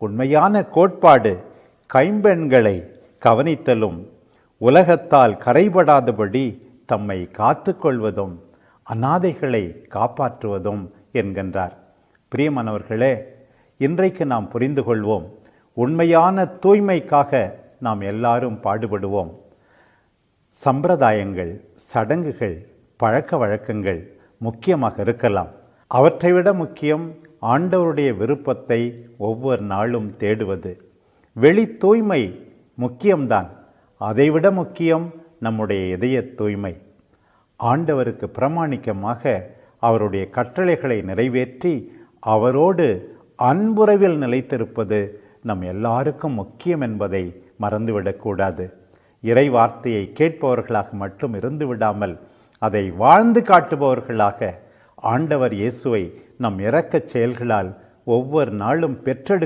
உண்மையான கோட்பாடு கைம்பெண்களை கவனித்தலும் உலகத்தால் கரைபடாதபடி தம்மை காத்து கொள்வதும் அநாதைகளை காப்பாற்றுவதும் என்கின்றார். பிரியமானவர்களே, இன்றைக்கு நாம் புரிந்து கொள்வோம். உண்மையான தூய்மைக்காக நாம் எல்லாரும் பாடுபடுவோம். சம்பிரதாயங்கள், சடங்குகள், பழக்க வழக்கங்கள் முக்கியமாக இருக்கலாம். அவற்றை விட முக்கியம் ஆண்டவருடைய விருப்பத்தை ஒவ்வொரு நாளும் தேடுவது. வெளி தூய்மை முக்கியம்தான், அதைவிட முக்கியம் நம்முடைய இதய தூய்மை. ஆண்டவருக்கு பிரமாணிக்கமாக அவருடைய கட்டளைகளை நிறைவேற்றி அவரோடு அன்புறவில் நிலைத்திருப்பது நம் எல்லாருக்கும் முக்கியம் என்பதை மறந்துவிடக்கூடாது. இறை வார்த்தையை கேட்பவர்களாக மட்டும் இருந்து விடாமல் அதை வாழ்ந்து காட்டுபவர்களாக ஆண்டவர் இயேசுவை நம் இரக்கச் செயல்களால் ஒவ்வொரு நாளும் பெற்றெடுக்க